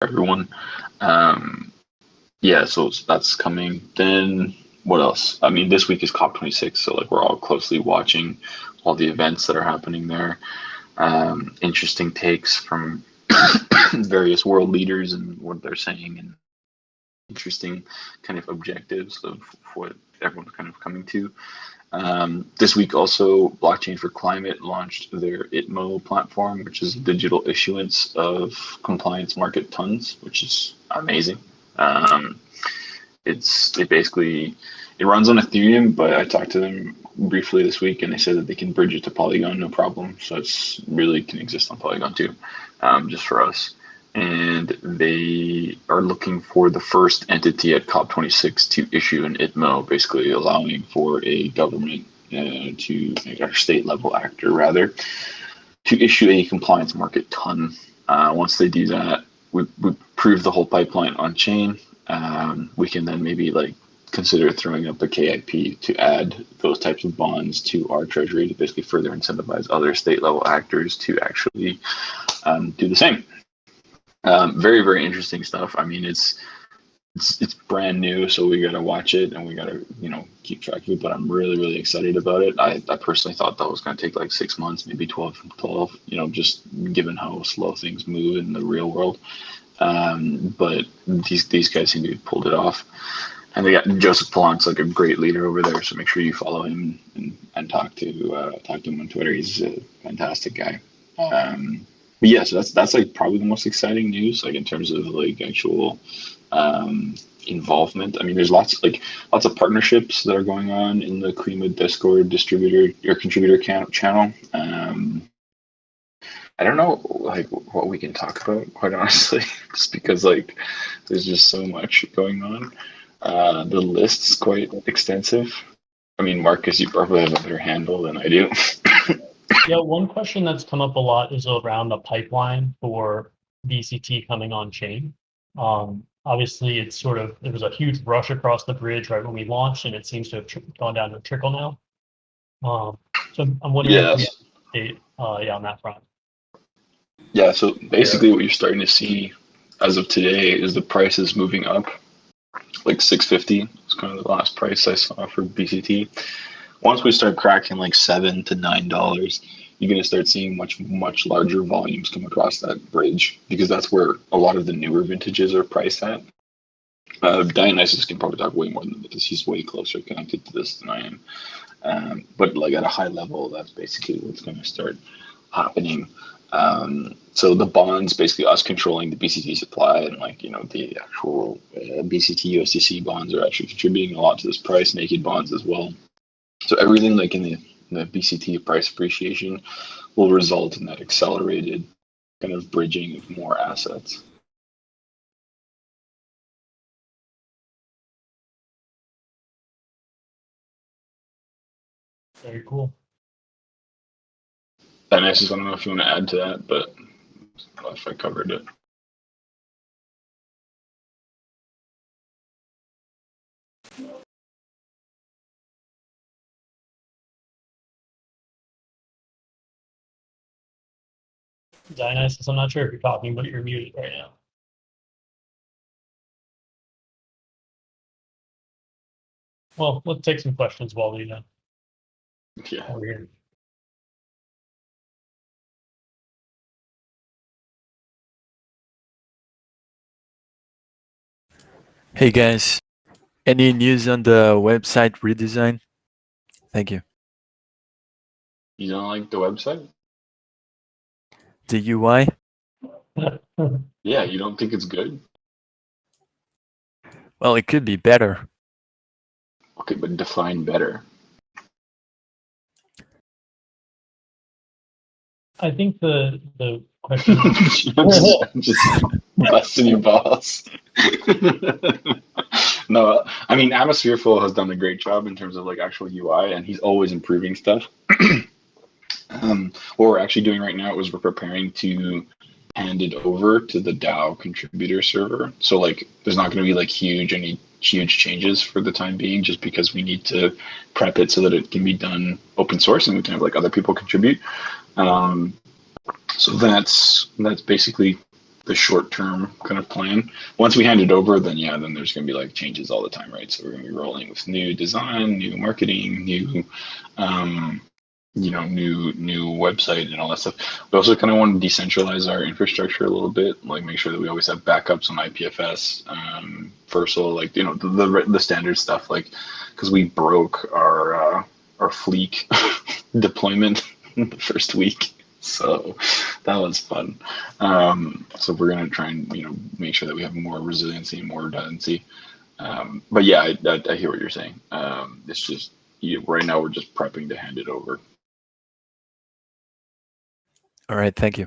everyone. Um, yeah, so that's coming. Then what else? I mean, this week is COP26, so like we're all closely watching all the events that are happening there. Interesting takes from various world leaders and what they're saying, and interesting kind of objectives of what everyone's kind of coming to. This week also, Blockchain for Climate launched their ITMO platform, which is digital issuance of compliance market tons, which is amazing. Um, it basically it runs on Ethereum, but I talked to them briefly this week, and they said that they can bridge it to Polygon, no problem. So it's really can exist on Polygon too, just for us. And they are looking for the first entity at COP26 to issue an ITMO, basically allowing for a government or state level actor rather, to issue a compliance market ton. Once they do that, we prove the whole pipeline on chain. We can then maybe like consider throwing up a KIP to add those types of bonds to our treasury to basically further incentivize other state level actors to actually do the same. Very, very interesting stuff. I mean, it's brand new, so we got to watch it and we got to keep track of it. But I'm really, really excited about it. I personally thought that was going to take like 6 months, maybe 12, just given how slow things move in the real world. But these guys seem to have pulled it off. And they got Joseph Pallant's like a great leader over there, so make sure you follow him and talk to him on Twitter. He's a fantastic guy. But yeah, so that's like probably the most exciting news, like in terms of like actual involvement. I mean, there's lots of partnerships that are going on in the Klima Discord distributor or contributor channel. I don't know like what we can talk about, quite honestly, just because like there's just so much going on. The list's quite extensive. I mean, Marcus, you probably have a better handle than I do. Yeah, one question that's come up a lot is around the pipeline for BCT coming on chain. Obviously, there was a huge rush across the bridge right when we launched, and it seems to have gone down to a trickle now. So I'm wondering if we have an update on that front. Yeah, so basically what you're starting to see as of today is the price is moving up, like 650. It's kind of the last price I saw for BCT. Once we start cracking like $7 to $9, you're going to start seeing much larger volumes come across that bridge, because that's where a lot of the newer vintages are priced at. Dionysus can probably talk way more than this. He's way closer connected to this than I am. But like at a high level, that's basically what's going to start happening. So the bonds, basically us controlling the BCT supply, and the actual BCT USDC bonds are actually contributing a lot to this price. Naked bonds as well. So everything like in the BCT price appreciation will result in that accelerated kind of bridging of more assets. Very cool. Dionysus, I don't know if you want to add to that, but I don't know if I covered it. Dionysus, I'm not sure if you're talking, but you're muted right now. Well, let's take some questions while we Yeah. we're here. Hey guys, any news on the website redesign? Thank you. You don't like the website? The UI? Yeah, you don't think it's good? Well, it could be better. Okay, but define better. I think the question. I'm just busting your balls. No, I mean Atmosphereful has done a great job in terms of like actual UI, and he's always improving stuff. What we're actually doing right now is we're preparing to hand it over to the DAO contributor server. So like, there's not going to be like any huge changes for the time being, just because we need to prep it so that it can be done open source and we can have like other people contribute. So that's basically the short term kind of plan. Once we hand it over, then then there's going to be like changes all the time, right? So we're going to be rolling with new design, new marketing, new new website and all that stuff. We also kind of want to decentralize our infrastructure a little bit, like make sure that we always have backups on IPFS, Versal, like the standard stuff, like because we broke our Fleek deployment the first week, so that was fun. So we're gonna try and make sure that we have more resiliency and more redundancy. But yeah, I hear what you're saying. It's just right now we're just prepping to hand it over. All right, thank you.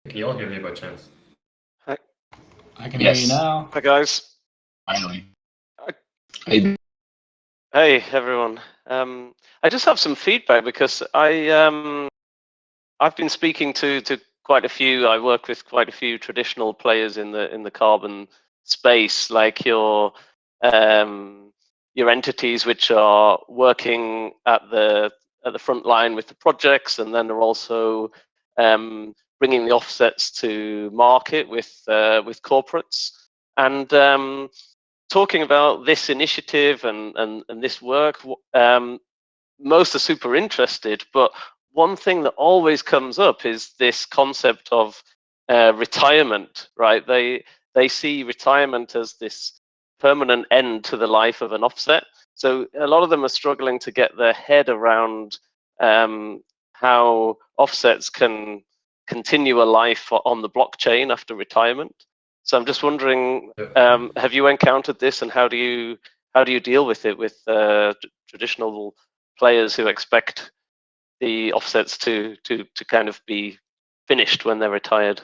Can you all hear me by chance? Hi. I can hear you now. Hi guys. Finally. Hey everyone. I just have some feedback because I've been speaking to quite a few. I work with quite a few traditional players in the carbon space, like your entities which are working at the front line with the projects, and then they're also bringing the offsets to market with corporates, and talking about this initiative and this work. Most are super interested, but one thing that always comes up is this concept of retirement, right? They see retirement as this permanent end to the life of an offset. So a lot of them are struggling to get their head around how offsets can continue a life on the blockchain after retirement. So I'm just wondering, have you encountered this, and how do you deal with it with traditional players who expect the offsets to kind of be finished when they're retired?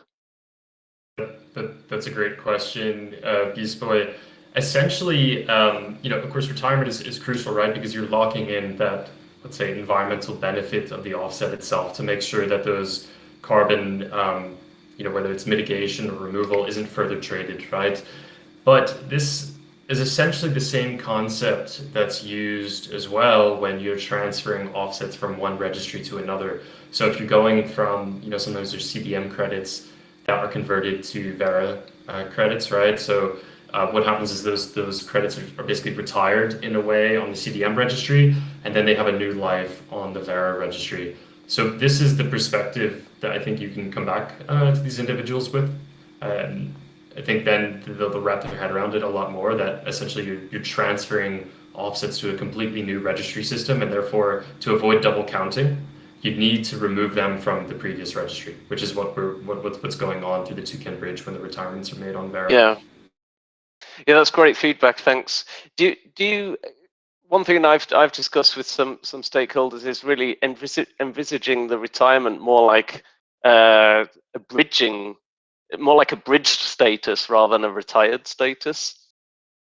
That's a great question, Beast Boy. Essentially, of course, retirement is crucial, right? Because you're locking in that, let's say, environmental benefit of the offset itself to make sure that those carbon, whether it's mitigation or removal, isn't further traded, right? But this is essentially the same concept that's used as well when you're transferring offsets from one registry to another. So if you're going from, sometimes there's CDM credits that are converted to Vera credits, right? So what happens is those credits are basically retired in a way on the CDM registry, and then they have a new life on the Vera registry. So this is the perspective that I think you can come back to these individuals with. I think then they'll wrap their head around it a lot more, that essentially you're transferring offsets to a completely new registry system, and therefore to avoid double counting, you need to remove them from the previous registry, which is what's going on through the Toucan Bridge when the retirements are made on Vera. Yeah, that's great feedback. Thanks. Do you? One thing I've discussed with some stakeholders is really envisaging the retirement more like a bridging. More like a bridged status rather than a retired status.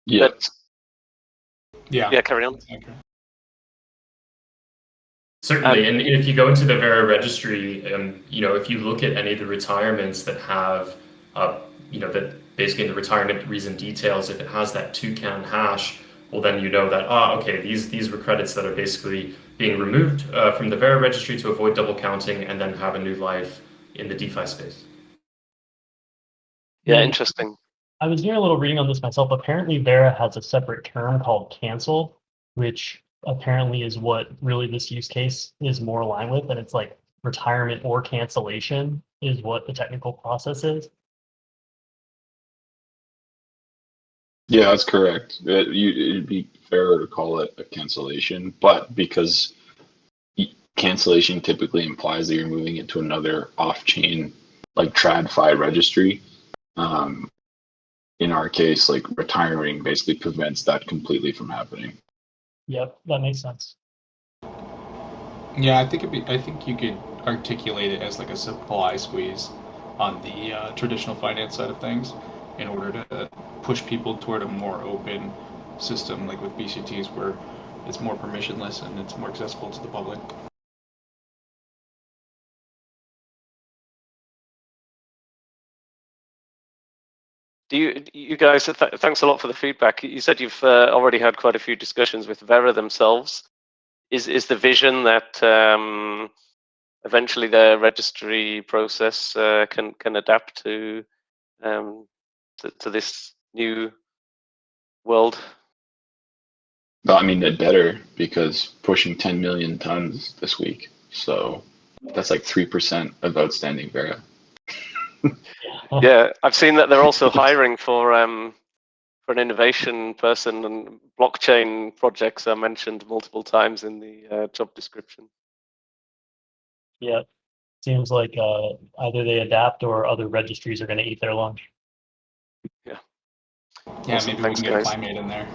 Yeah. But, yeah, carry on. Okay. Certainly, and if you go into the Vera registry, if you look at any of the retirements that have, that basically in the retirement reason details, if it has that toucan hash, well then you know that, okay, these were credits that are basically being removed from the Vera registry to avoid double counting and then have a new life in the DeFi space. Yeah, interesting. I was doing a little reading on this myself. Apparently, Vera has a separate term called cancel, which apparently is what really this use case is more aligned with. And it's like retirement or cancellation is what the technical process is. Yeah, that's correct. It'd be fairer to call it a cancellation, but because cancellation typically implies that you're moving it to another off-chain, like TradFi registry. In our case, like retiring basically prevents that completely from happening. Yep, that makes sense. Yeah, I think you could articulate it as like a supply squeeze on the traditional finance side of things, in order to push people toward a more open system, like with BCTs, where it's more permissionless and it's more accessible to the public. You guys, thanks a lot for the feedback. You said you've already had quite a few discussions with Vera themselves. Is the vision that eventually the registry process can adapt to this new world. Well, I mean, it better, because pushing 10 million tons this week. So that's like 3% of outstanding Vera. Yeah, I've seen that they're also hiring for an innovation person, and blockchain projects are mentioned multiple times in the job description. Yeah, seems like either they adapt or other registries are going to eat their lunch. Yeah. Yeah, Awesome. maybe Thanks, we can get guys. Climate in there.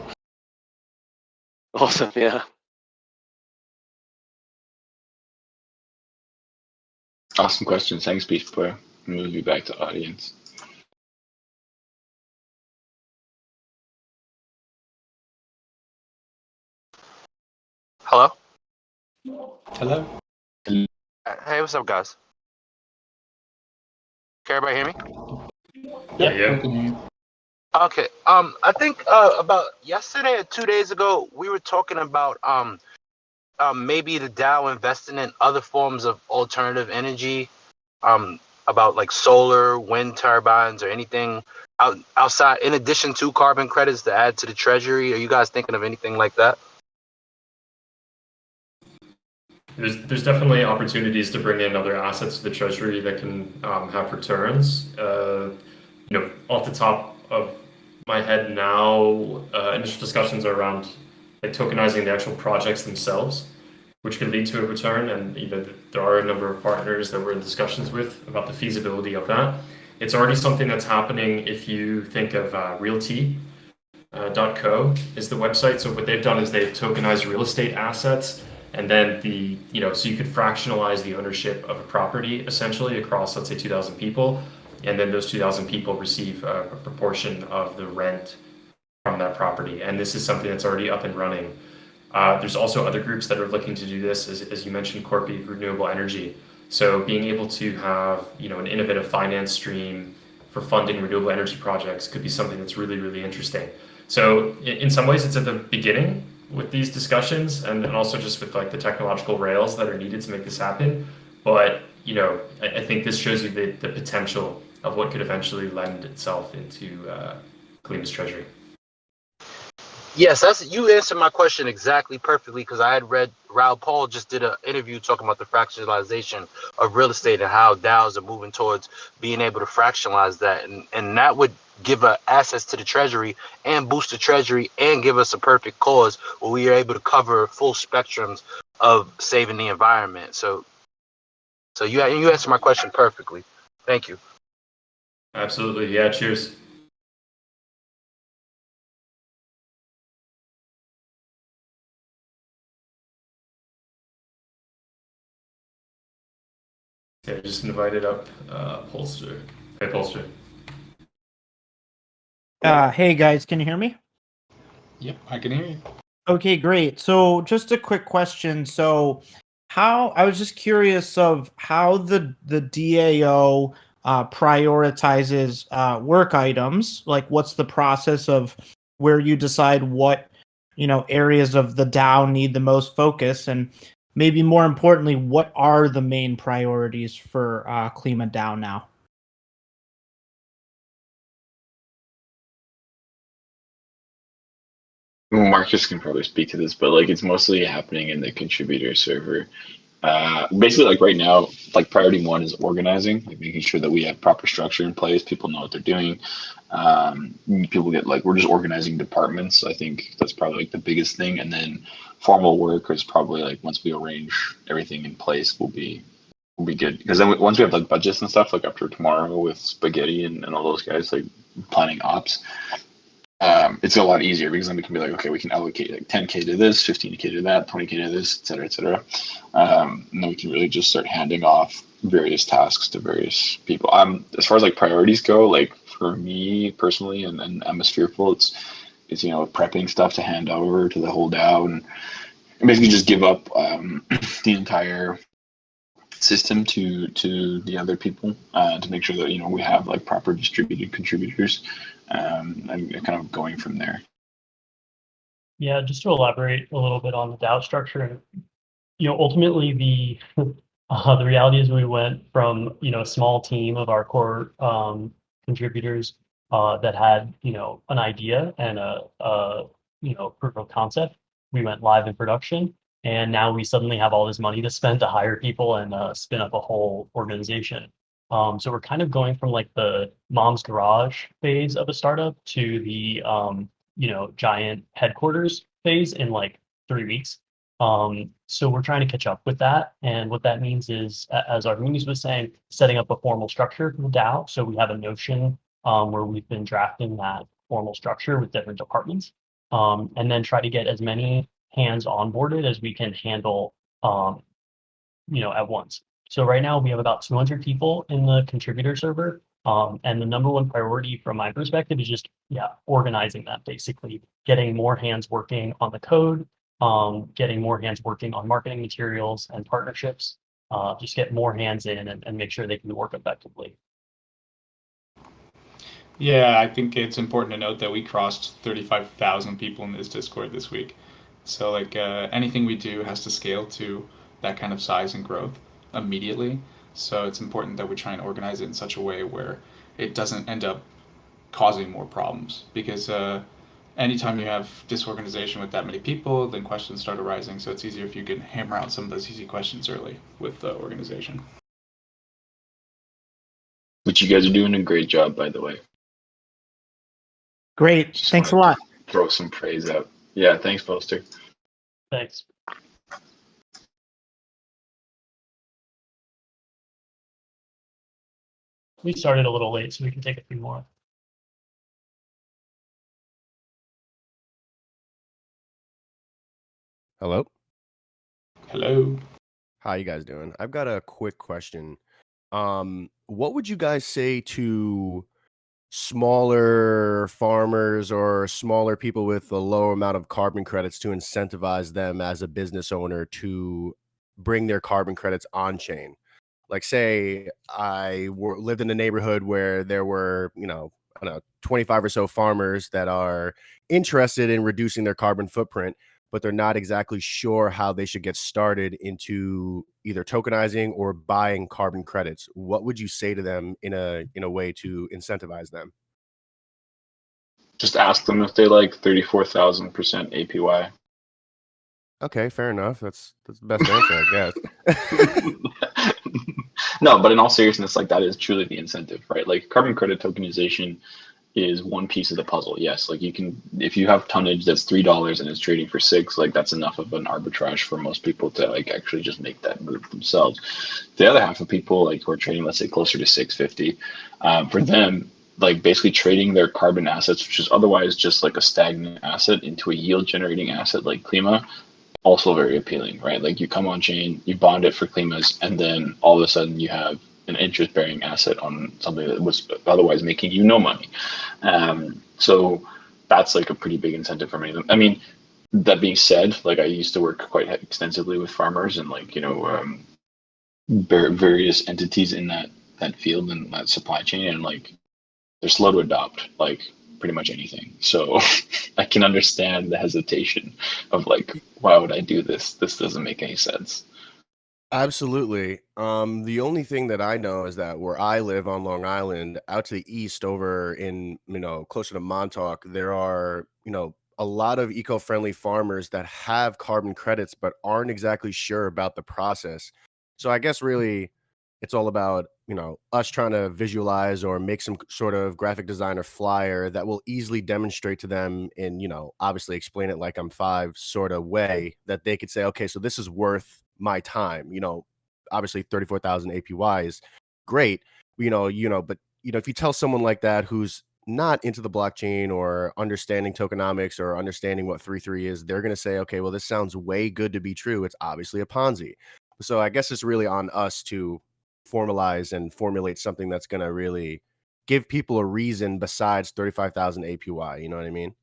Awesome. Yeah. Awesome question. Thanks, Beast Player. Move you back to audience. Hello? Hello? Hey, what's up, guys? Can everybody hear me? Yeah. We can hear you. Okay. I think about yesterday or 2 days ago, we were talking about maybe the DAO investing in other forms of alternative energy, about like solar, wind turbines, or anything outside in addition to carbon credits to add to the treasury. Are you guys thinking of anything like that? There's definitely opportunities to bring in other assets to the treasury that can have returns. Off the top of my head now, initial discussions are around like tokenizing the actual projects themselves, which could lead to a return. And there are a number of partners that we're in discussions with about the feasibility of that. It's already something that's happening. If you think of realty.co is the website. So what they've done is they've tokenized real estate assets, and then so you could fractionalize the ownership of a property essentially across, let's say, 2,000 people, and then those 2,000 people receive a proportion of the rent from that property. And this is something that's already up and running. There's also other groups that are looking to do this, as you mentioned, Corpy, renewable energy. So being able to have an innovative finance stream for funding renewable energy projects could be something that's really, really interesting. So in some ways, it's at the beginning with these discussions, and also just with like the technological rails that are needed to make this happen. But I think this shows you the potential of what could eventually lend itself into Klima's treasury. Yes, you answered my question exactly perfectly, because I had read Raul Paul just did an interview talking about the fractionalization of real estate and how DAOs are moving towards being able to fractionalize that, and that would give access to the treasury and boost the treasury and give us a perfect cause where we are able to cover full spectrums of saving the environment. So you answered my question perfectly. Thank you. Absolutely. Yeah. Cheers. Okay, I just invited up Polster. Hey, Polster. Hey guys, can you hear me? Yep, I can hear you. Okay, great. So just a quick question. So I was just curious of how the DAO prioritizes work items. Like, what's the process of where you decide what areas of the DAO need the most focus, and maybe more importantly, what are the main priorities for KlimaDAO now? Marcus can probably speak to this, but like it's mostly happening in the contributor server. Basically, like right now, like priority one is organizing, like making sure that we have proper structure in place. People know what they're doing. People get like, we're just organizing departments. I think that's probably like the biggest thing. And then formal work is probably like once we arrange everything in place, we'll be good. Because then once we have like budgets and stuff, like after tomorrow with Spaghetti and all those guys, like planning ops, it's a lot easier, because then we can be like, okay, we can allocate like 10K to this, 15K to that, 20K to this, et cetera, et cetera. And then we can really just start handing off various tasks to various people. As far as like priorities go, like for me personally, and I'm as fearful, it's prepping stuff to hand over to the whole DAO, and basically just give up the entire system to the other people, to make sure that we have like proper distributed contributors, and kind of going from there. Yeah, just to elaborate a little bit on the DAO structure, ultimately The reality is we went from, a small team of our core contributors that had, an idea and a proof of concept. We went live in production, and now we suddenly have all this money to spend to hire people and spin up a whole organization. So we're kind of going from like the mom's garage phase of a startup to the, giant headquarters phase in like 3 weeks. So we're trying to catch up with that. And what that means is, as Arvinis was saying, setting up a formal structure for the DAO. So we have a Notion where we've been drafting that formal structure with different departments, and then try to get as many hands onboarded as we can handle, at once. So right now we have about 200 people in the contributor server. And the number one priority from my perspective is just, organizing that, basically getting more hands working on the code, getting more hands working on marketing materials and partnerships, just get more hands in and make sure they can work effectively. Yeah, I think it's important to note that we crossed 35,000 people in this Discord this week. So like anything we do has to scale to that kind of size and growth immediately. So it's important that we try and organize it in such a way where it doesn't end up causing more problems. Because anytime you have disorganization with that many people, then questions start arising. So it's easier if you can hammer out some of those easy questions early with the organization. Which you guys are doing a great job, by the way. Great. Just Thanks a wanna lot. Throw some praise out. Yeah, thanks, Poster. Thanks. We started a little late, so we can take a few more. Hello? Hello. How you guys doing? I've got a quick question. What would you guys say to smaller farmers or smaller people with a low amount of carbon credits to incentivize them as a business owner to bring their carbon credits on chain? Like, say lived in a neighborhood where there were, I don't know, 25 or so farmers that are interested in reducing their carbon footprint, but they're not exactly sure how they should get started into either tokenizing or buying carbon credits. What would you say to them in a way to incentivize them? Just ask them if they like 34,000% APY. Okay, fair enough. That's the best answer, I guess. No, but in all seriousness, like that is truly the incentive, right? Like carbon credit tokenization is one piece of the puzzle. Yes, like you can, if you have tonnage that's $3 and it's trading for $6, like that's enough of an arbitrage for most people to like actually just make that move themselves. The other half of people like who are trading, let's say closer to 650, for them, like basically trading their carbon assets, which is otherwise just like a stagnant asset, into a yield generating asset like Klima, also very appealing, right? Like you come on chain, you bond it for Klimas, and then all of a sudden you have an interest bearing asset on something that was otherwise making you no money. So that's like a pretty big incentive for many of them. I mean, that being said, like I used to work quite extensively with farmers and like, various entities in that field and that supply chain, and like they're slow to adopt like pretty much anything. So I can understand the hesitation of like, why would I do this? This doesn't make any sense. Absolutely. The only thing that I know is that where I live on Long Island, out to the east over in, closer to Montauk, there are, a lot of eco-friendly farmers that have carbon credits but aren't exactly sure about the process. So I guess really it's all about, us trying to visualize or make some sort of graphic design or flyer that will easily demonstrate to them in, obviously explain it like I'm five sort of way that they could say, okay, so this is worth my time. Obviously 34,000 APY is great, but if you tell someone like that who's not into the blockchain or understanding tokenomics or understanding what 3.3 is, they're going to say, okay, well, this sounds way good to be true. It's obviously a Ponzi. So I guess it's really on us to formalize and formulate something that's going to really give people a reason besides 35,000 APY. You know what I mean?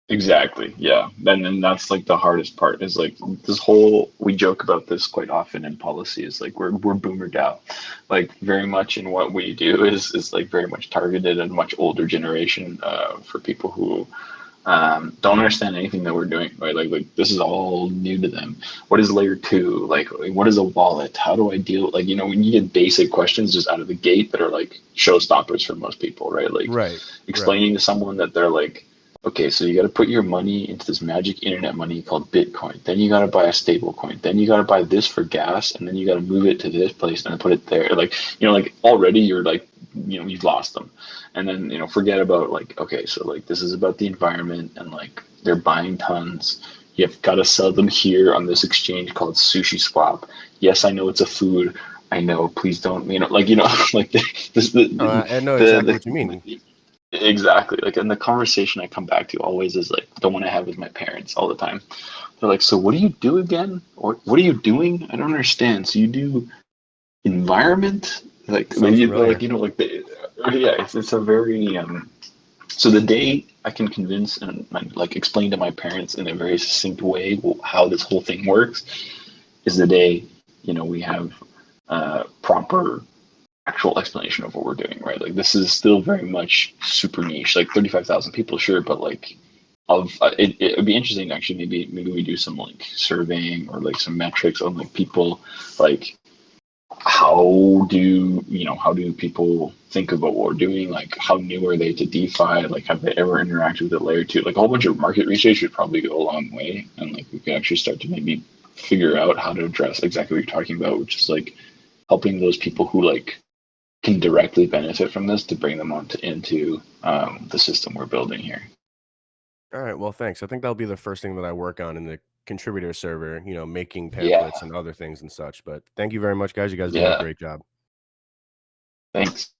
Exactly. Yeah. And then that's like the hardest part is like this whole, we joke about this quite often in policy, is like we're boomer DAO. Like very much in what we do is like very much targeted at a much older generation, for people who don't understand anything that we're doing, right? Like this is all new to them. What is layer two? Like what is a wallet? How do I deal? Like, when you get basic questions just out of the gate that are like showstoppers for most people, right? Like explaining to someone that they're like, okay, so you got to put your money into this magic internet money called Bitcoin. Then you got to buy a stable coin. Then you got to buy this for gas, and then you got to move it to this place and put it there. Like, like already you're like, you've lost them. And then, forget about like, okay, so like this is about the environment and like they're buying tons. You've got to sell them here on this exchange called Sushi Swap. Yes, I know it's a food. I know. Please don't. Like like this. I know exactly what you mean. Exactly. Like, and the conversation I come back to always is like the one I have with my parents all the time. They're like, so what do you do again? Or what are you doing? I don't understand. So you do environment? Like, like it's a very so the day I can convince and like explain to my parents in a very succinct way how this whole thing works is the day, we have proper actual explanation of what we're doing, right? Like this is still very much super niche, like 35,000 people, sure, but like it'd be interesting actually. Maybe we do some like surveying or like some metrics on like people, like how do people think about what we're doing? Like how new are they to DeFi? Like have they ever interacted with it layer two? Like a whole bunch of market research would probably go a long way, and like we could actually start to maybe figure out how to address exactly what you're talking about, which is like helping those people who like can directly benefit from this to bring them into the system we're building here. All right. Well, thanks. I think that'll be the first thing that I work on in the contributor server, making pamphlets and other things and such. But thank you very much, guys. You guys did a great job. Thanks.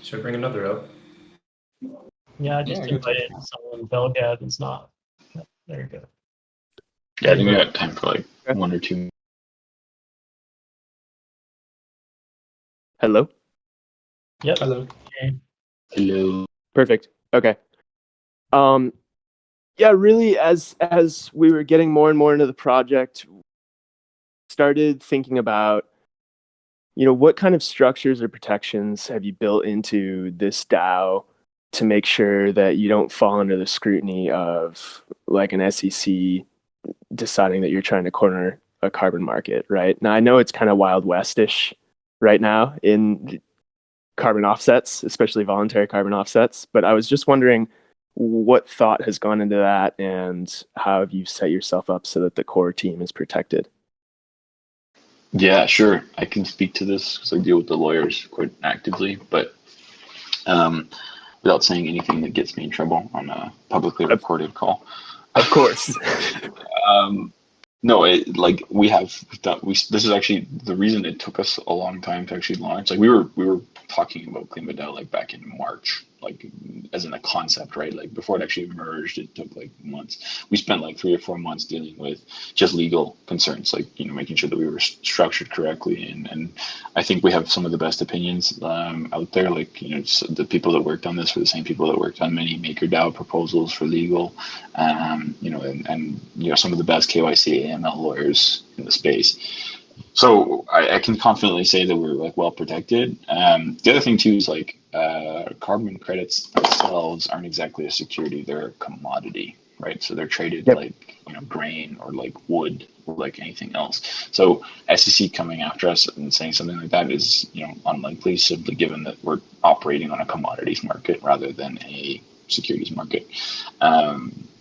Should I bring another up? Yeah, I just invited someone. Belgad is not. There you go. Yeah, I think we got time for like one or two. Hello? Yep. Hello. Okay. Hello. Perfect. Okay. Yeah, really as we were getting more and more into the project, started thinking about what kind of structures or protections have you built into this DAO to make sure that you don't fall under the scrutiny of like an SEC deciding that you're trying to corner a carbon market, right? Now I know it's kind of Wild West-ish right now in carbon offsets, especially voluntary carbon offsets, but I was just wondering what thought has gone into that and how have you set yourself up so that the core team is protected? Yeah, sure. I can speak to this because I deal with the lawyers quite actively, but without saying anything that gets me in trouble on a publicly recorded call. Of course. No, this is actually the reason it took us a long time to actually launch. Like we were talking about KlimaDAO like back in March, like as in a concept, right? Like before it actually emerged, it took like months. We spent like 3 or 4 months dealing with just legal concerns, like making sure that we were structured correctly, and I think we have some of the best opinions out there. Like the people that worked on this were the same people that worked on many MakerDAO proposals for legal, and some of the best KYC AML lawyers in the space. So I can confidently say that we're like well protected. The other thing too is like carbon credits themselves aren't exactly a security; they're a commodity, right? So they're traded like grain or like wood or like anything else. So SEC coming after us and saying something like that is unlikely, simply given that we're operating on a commodities market rather than a securities market.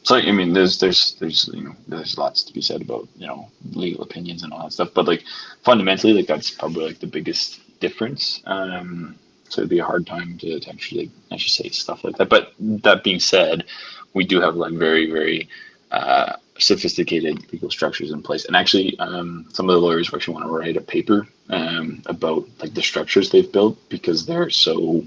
So I mean, there's lots to be said about legal opinions and all that stuff, but like fundamentally, like that's probably like the biggest difference. So it'd be a hard time to actually say stuff like that. But that being said, we do have like very, very sophisticated legal structures in place, and actually, some of the lawyers actually want to write a paper about like the structures they've built because they're so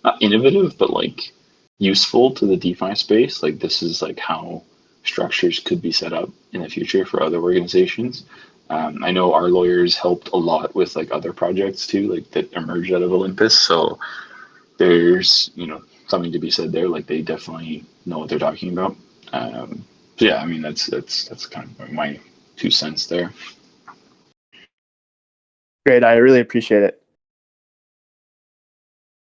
not innovative, but like useful to the DeFi space. Like this is like how structures could be set up in the future for other organizations. I know our lawyers helped a lot with like other projects too, like that emerged out of Olympus. So there's something to be said there. Like they definitely know what they're talking about. So yeah, I mean that's kind of my 2 cents there. Great, I really appreciate it.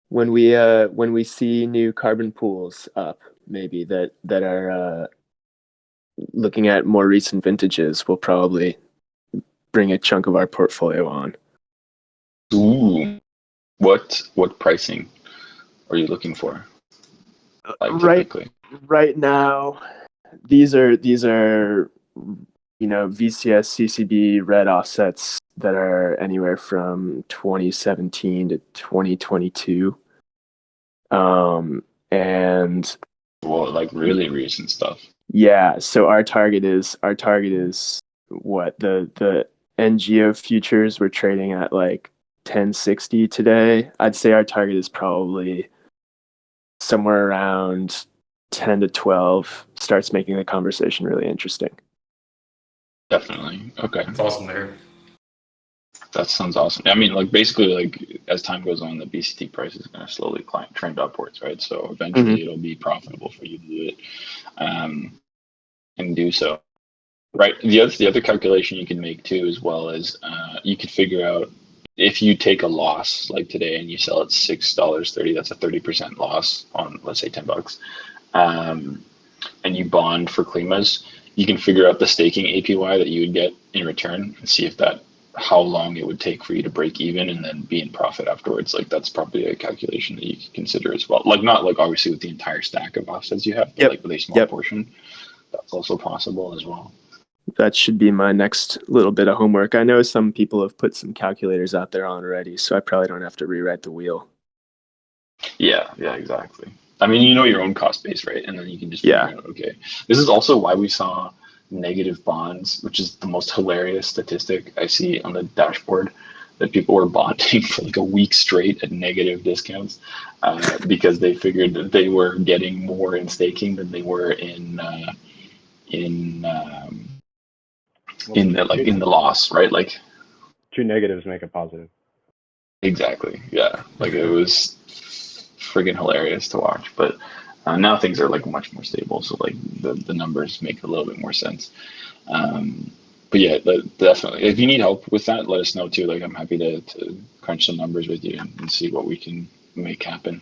When we see new carbon pools up, maybe that are looking at more recent vintages, we'll probably bring a chunk of our portfolio on. Ooh, what pricing are you looking for? Like typically, right now, these are VCS CCB red offsets that are anywhere from 2017 to 2022. And well, like really recent stuff. yeah, so our target is what the NGO futures we're trading at like 1060 today. I'd say our target is probably somewhere around 10 to 12. Starts making the conversation really interesting. Definitely. Okay. That's awesome there. That sounds awesome. I mean, like basically, like as time goes on, the BCT price is going to slowly trend upwards, right? So eventually, it'll be profitable for you to do it, and do so. Right. The other calculation you can make too, as well as you could figure out if you take a loss like today and you sell at $6.30, that's a 30% loss on, let's say, $10, and you bond for Klimas, you can figure out the staking APY that you would get in return and see if how long it would take for you to break even and then be in profit afterwards. Like that's probably a calculation that you can consider as well. Like not like obviously with the entire stack of offsets you have, but like with a small portion, that's also possible as well. That should be my next little bit of homework. I know some people have put some calculators out there already, so I probably don't have to rewrite the wheel. Yeah, exactly. I mean, you know your own cost base, right? And then you can just figure out, okay. This is also why we saw negative bonds, which is the most hilarious statistic I see on the dashboard, that people were bonding for like a week straight at negative discounts because they figured that they were getting more in staking than they were in the loss, right? Like two negatives make a positive. Exactly. Yeah. Like it was friggin' hilarious to watch, but now things are like much more stable. So like the numbers make a little bit more sense. But yeah, definitely. If you need help with that, let us know too. Like I'm happy to crunch some numbers with you and see what we can make happen.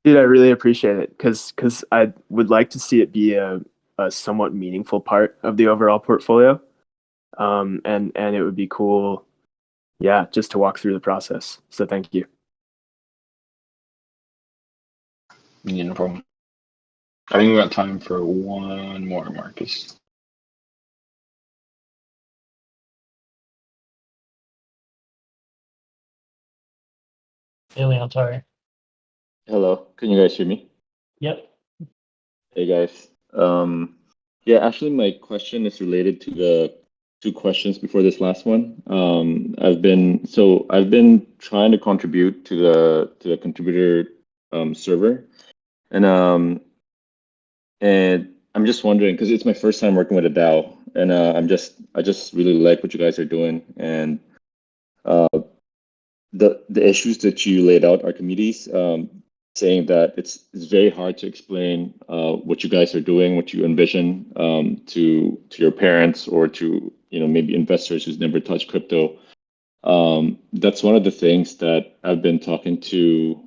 Dude, I really appreciate it because I would like to see it be a somewhat meaningful part of the overall portfolio. And it would be cool, yeah, just to walk through the process. So thank you. Yeah, no problem. I think we got time for one more, Marcus. Alien, sorry. Hello, can you guys hear me? Yep. Hey guys. Yeah, actually my question is related to the two questions before this last one. I've been trying to contribute to the contributor server, and I'm just wondering because it's my first time working with a DAO, and I just really like what you guys are doing, and the issues that you laid out, Archimedes, saying that it's very hard to explain what you guys are doing, what you envision to your parents or to maybe investors who's never touched crypto. That's one of the things that I've been talking to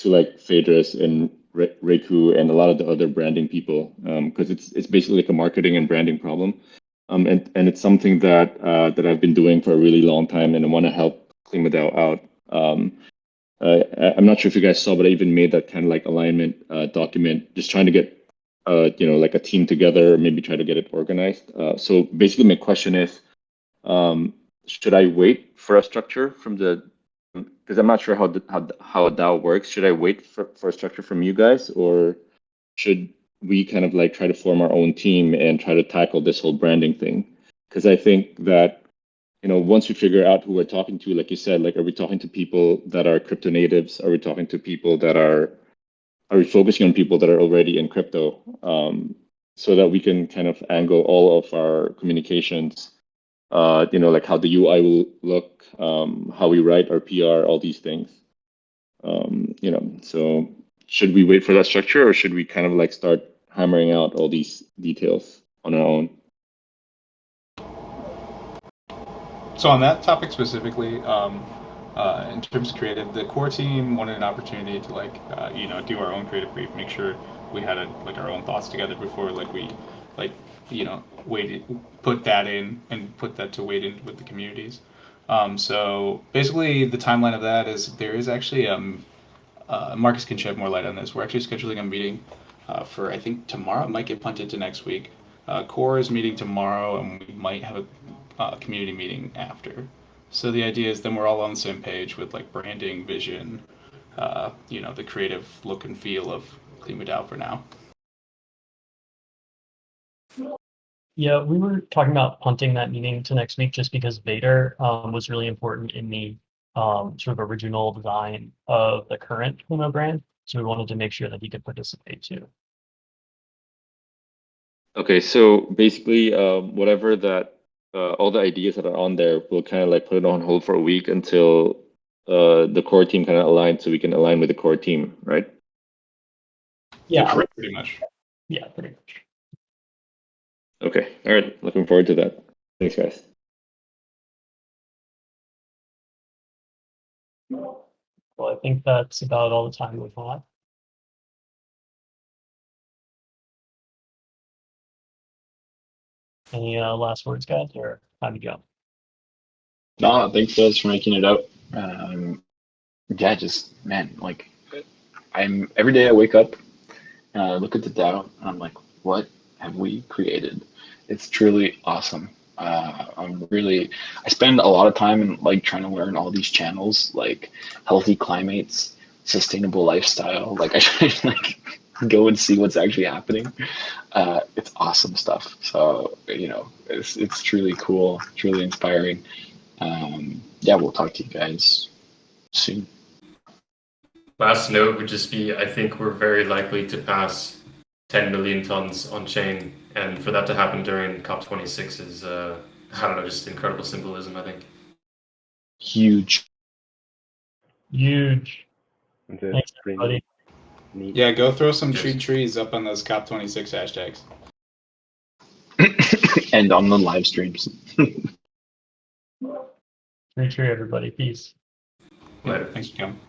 like Phaedrus and Reiku and a lot of the other branding people because it's basically like a marketing and branding problem. And it's something that I've been doing for a really long time, and I want to help KlimaDAO out. I'm not sure if you guys saw, but I even made that kind of like alignment document, just trying to get like a team together, maybe try to get it organized. So basically, my question is, should I wait for a structure from because I'm not sure how a DAO works. Should I wait for a structure from you guys, or should we kind of like try to form our own team and try to tackle this whole branding thing? Because I think that once we figure out who we're talking to, like you said, like are we talking to people that are crypto natives? Are we talking to people that are we focusing on people that are already in crypto, so that we can kind of angle all of our communications, like how the UI will look, how we write our PR, all these things. So should we wait for that structure, or should we kind of like start hammering out all these details on our own? So on that topic specifically, in terms of creative, the core team wanted an opportunity to do our own creative brief, make sure we had our own thoughts together before we put that in and put that to wait in with the communities. So basically, the timeline of that is there is actually Marcus can shed more light on this. We're actually scheduling a meeting for, I think, tomorrow. It might get punted to next week. Core is meeting tomorrow, and we might have a community meeting after. So the idea is then we're all on the same page with branding, vision, the creative look and feel of KlimaDAO for now. Yeah, we were talking about punting that meeting to next week just because Vader was really important in the sort of original design of the current Klima brand. So we wanted to make sure that he could participate too. Okay, so basically, whatever that all the ideas that are on there, we'll kind of put it on hold for a week until the core team kind of aligns, so we can align with the core team, right? Yeah, pretty much. Yeah, pretty much. Okay, all right. Looking forward to that. Thanks, guys. Well, I think that's about all the time we have. Any last words, guys, or time to go? No, thanks guys for making it out. Yeah, just man, I'm every day I wake up and I look at the DAO and I'm like, what have we created? It's truly awesome. I spend a lot of time in trying to learn all these channels, like healthy climates, sustainable lifestyle. I try to go and see what's actually happening. It's awesome stuff. So it's truly cool, truly inspiring. Yeah, we'll talk to you guys soon. Last note would just be, I think we're very likely to pass 10 million tons on chain, and for that to happen during COP26 is, I don't know, just incredible symbolism, I think. Huge. Huge. That's it. Thanks, Pretty everybody. neat. Yeah, go throw some Cheers. trees up on those COP26 hashtags. And on the live streams. True, everybody. Peace. Later. Thanks for coming.